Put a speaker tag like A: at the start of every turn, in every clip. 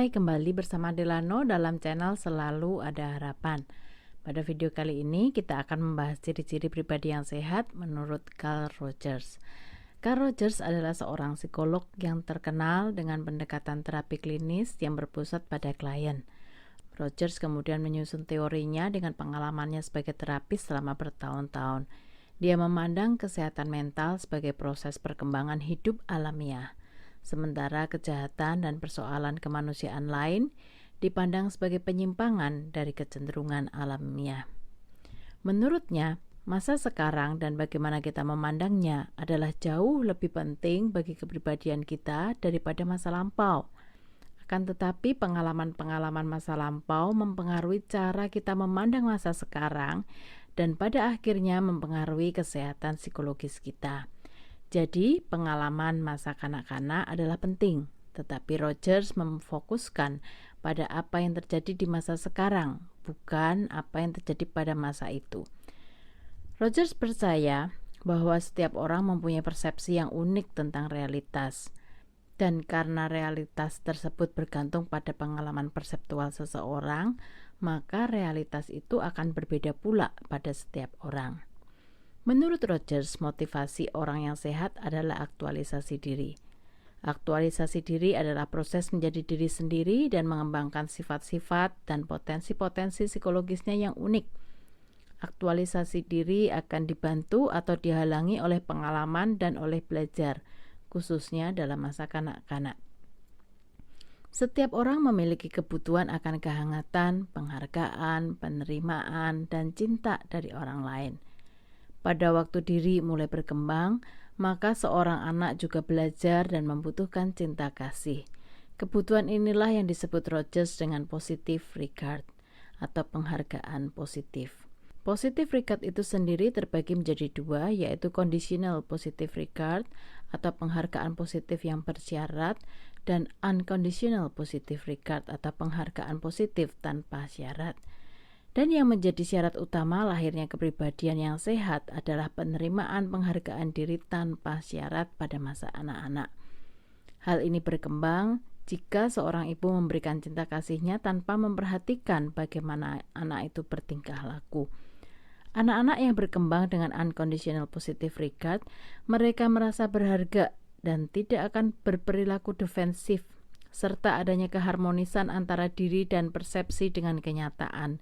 A: Hai, kembali bersama Delano dalam channel Selalu Ada Harapan. Pada video kali ini kita akan membahas ciri-ciri pribadi yang sehat menurut Carl Rogers. Carl Rogers adalah seorang psikolog yang terkenal dengan pendekatan terapi klinis yang berpusat pada klien. Rogers kemudian menyusun teorinya dengan pengalamannya sebagai terapis selama bertahun-tahun. Dia memandang kesehatan mental sebagai proses perkembangan hidup alamiah. Sementara kejahatan dan persoalan kemanusiaan lain dipandang sebagai penyimpangan dari kecenderungan alamiah. Menurutnya, masa sekarang dan bagaimana kita memandangnya adalah jauh lebih penting bagi kepribadian kita daripada masa lampau. Akan tetapi pengalaman-pengalaman masa lampau mempengaruhi cara kita memandang masa sekarang dan pada akhirnya mempengaruhi kesehatan psikologis kita. Jadi, pengalaman masa kanak-kanak adalah penting, tetapi Rogers memfokuskan pada apa yang terjadi di masa sekarang, bukan apa yang terjadi pada masa itu. Rogers percaya bahwa setiap orang mempunyai persepsi yang unik tentang realitas, dan karena realitas tersebut bergantung pada pengalaman perseptual seseorang, maka realitas itu akan berbeda pula pada setiap orang. Menurut Rogers, motivasi orang yang sehat adalah aktualisasi diri. Aktualisasi diri adalah proses menjadi diri sendiri dan mengembangkan sifat-sifat dan potensi-potensi psikologisnya yang unik. Aktualisasi diri akan dibantu atau dihalangi oleh pengalaman dan oleh belajar, khususnya dalam masa kanak-kanak. Setiap orang memiliki kebutuhan akan kehangatan, penghargaan, penerimaan, dan cinta dari orang lain. Pada waktu diri mulai berkembang, maka seorang anak juga belajar dan membutuhkan cinta kasih. Kebutuhan inilah yang disebut Rogers dengan positive regard atau penghargaan positif. Positive regard itu sendiri terbagi menjadi dua, yaitu conditional positive regard atau penghargaan positif yang bersyarat dan unconditional positive regard atau penghargaan positif tanpa syarat. Dan yang menjadi syarat utama lahirnya kepribadian yang sehat adalah penerimaan penghargaan diri tanpa syarat pada masa anak-anak. Hal ini berkembang jika seorang ibu memberikan cinta kasihnya tanpa memperhatikan bagaimana anak itu bertingkah laku. Anak-anak yang berkembang dengan unconditional positive regard, mereka merasa berharga dan tidak akan berperilaku defensif, serta adanya keharmonisan antara diri dan persepsi dengan kenyataan.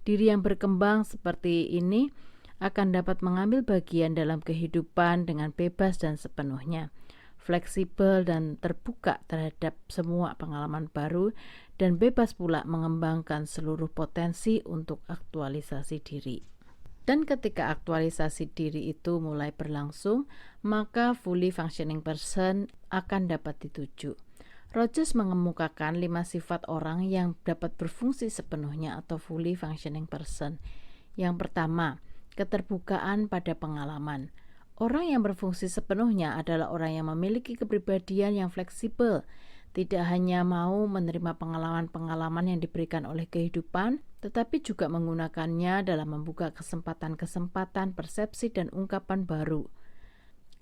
A: Diri yang berkembang seperti ini akan dapat mengambil bagian dalam kehidupan dengan bebas dan sepenuhnya, fleksibel dan terbuka terhadap semua pengalaman baru, dan bebas pula mengembangkan seluruh potensi untuk aktualisasi diri. Dan ketika aktualisasi diri itu mulai berlangsung, maka fully functioning person akan dapat dituju. Rogers mengemukakan 5 sifat orang yang dapat berfungsi sepenuhnya atau fully functioning person. Yang pertama, keterbukaan pada pengalaman. Orang yang berfungsi sepenuhnya adalah orang yang memiliki kepribadian yang fleksibel, tidak hanya mau menerima pengalaman-pengalaman yang diberikan oleh kehidupan, tetapi juga menggunakannya dalam membuka kesempatan-kesempatan persepsi dan ungkapan baru.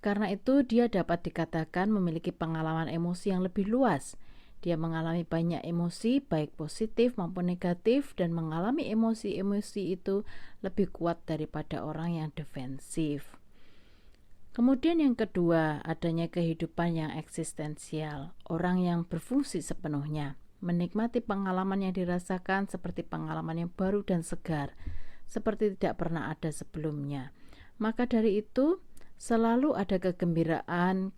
A: Karena itu, dia dapat dikatakan memiliki pengalaman emosi yang lebih luas. Dia mengalami banyak emosi, baik positif maupun negatif, dan mengalami emosi-emosi itu lebih kuat daripada orang yang defensif. Kemudian yang kedua, adanya kehidupan yang eksistensial. Orang yang berfungsi sepenuhnya, menikmati pengalaman yang dirasakan seperti pengalaman yang baru dan segar, seperti tidak pernah ada sebelumnya. Maka dari itu, selalu ada kegembiraan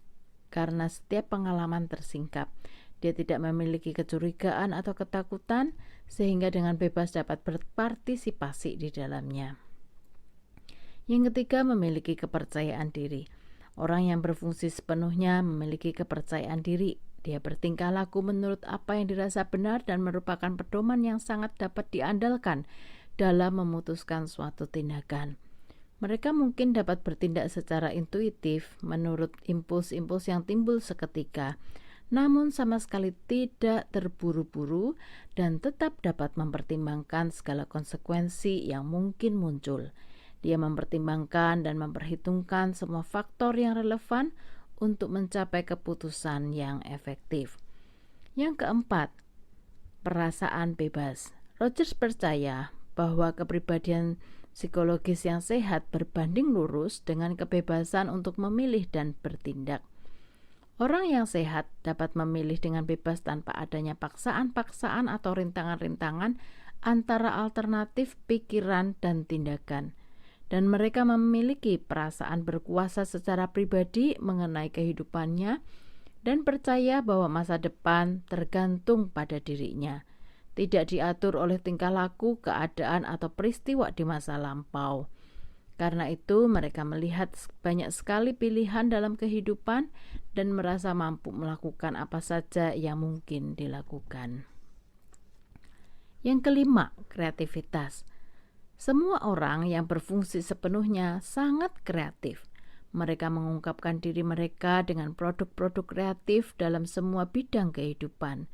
A: karena setiap pengalaman tersingkap. Dia tidak memiliki kecurigaan atau ketakutan sehingga dengan bebas dapat berpartisipasi di dalamnya. Yang ketiga, memiliki kepercayaan diri. Orang yang berfungsi sepenuhnya memiliki kepercayaan diri. Dia bertingkah laku menurut apa yang dirasa benar dan merupakan pedoman yang sangat dapat diandalkan dalam memutuskan suatu tindakan. Mereka mungkin dapat bertindak secara intuitif menurut impuls-impuls yang timbul seketika, namun sama sekali tidak terburu-buru dan tetap dapat mempertimbangkan segala konsekuensi yang mungkin muncul. Dia mempertimbangkan dan memperhitungkan semua faktor yang relevan untuk mencapai keputusan yang efektif. Yang keempat, perasaan bebas. Rogers percaya bahwa kepribadian psikologis yang sehat berbanding lurus dengan kebebasan untuk memilih dan bertindak. Orang yang sehat dapat memilih dengan bebas tanpa adanya paksaan-paksaan atau rintangan-rintangan antara alternatif pikiran dan tindakan. Dan mereka memiliki perasaan berkuasa secara pribadi mengenai kehidupannya dan percaya bahwa masa depan tergantung pada dirinya, tidak diatur oleh tingkah laku, keadaan, atau peristiwa di masa lampau. Karena itu, mereka melihat banyak sekali pilihan dalam kehidupan dan merasa mampu melakukan apa saja yang mungkin dilakukan. Yang kelima, kreativitas. Semua orang yang berfungsi sepenuhnya sangat kreatif. Mereka mengungkapkan diri mereka dengan produk-produk kreatif dalam semua bidang kehidupan.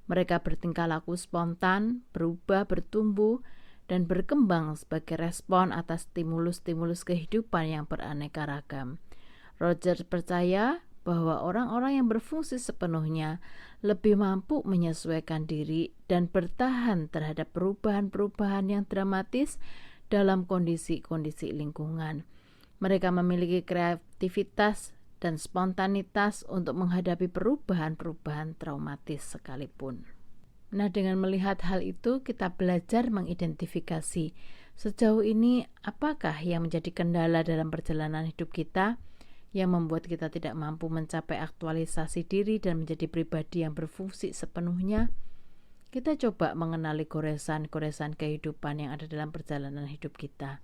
A: Mereka bertingkah laku spontan, berubah, bertumbuh, dan berkembang sebagai respon atas stimulus-stimulus kehidupan yang beraneka ragam. Rogers percaya bahwa orang-orang yang berfungsi sepenuhnya lebih mampu menyesuaikan diri dan bertahan terhadap perubahan-perubahan yang dramatis dalam kondisi-kondisi lingkungan. Mereka memiliki kreativitas dan spontanitas untuk menghadapi perubahan-perubahan traumatis sekalipun. Nah, dengan melihat hal itu, kita belajar mengidentifikasi sejauh ini apakah yang menjadi kendala dalam perjalanan hidup kita yang membuat kita tidak mampu mencapai aktualisasi diri dan menjadi pribadi yang berfungsi sepenuhnya. Kita coba mengenali goresan-goresan kehidupan yang ada dalam perjalanan hidup kita.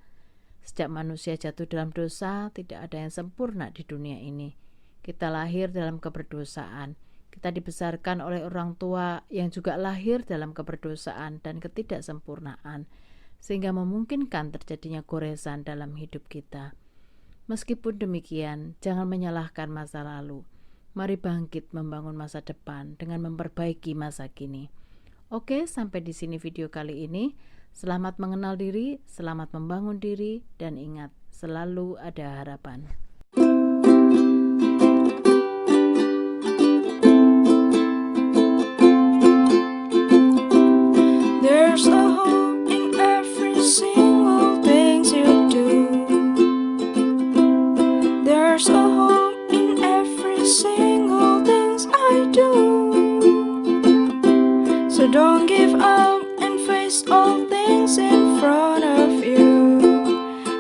A: Sejak manusia jatuh dalam dosa, tidak ada yang sempurna di dunia ini. Kita lahir dalam keberdosaan. Kita dibesarkan oleh orang tua yang juga lahir dalam keberdosaan dan ketidaksempurnaan, sehingga memungkinkan terjadinya goresan dalam hidup kita. Meskipun demikian, jangan menyalahkan masa lalu. Mari bangkit membangun masa depan dengan memperbaiki masa kini. Oke, sampai di sini video kali ini. Selamat mengenal diri, selamat membangun diri, dan ingat, selalu ada harapan.
B: There's a hope in every single thing you do. There's a hope in every single thing I do. So don't give up and face all things in front of you.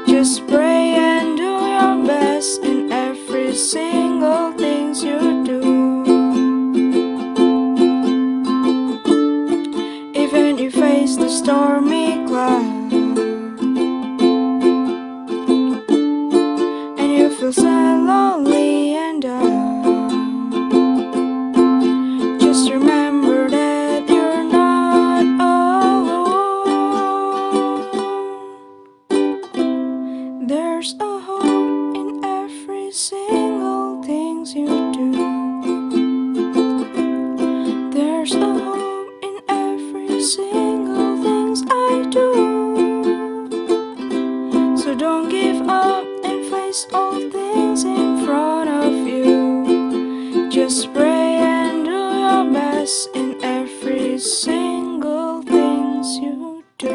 B: Just pray and do your best in every single thing you do. Even if you face the stormy cloud and you feel sad, lonely and down, just remember that you're not alone. There's a hope in every single thing you do. There's a hope in every single thing I do. So don't give up and face all things in front of you. Just pray and do your best in every single thing you do.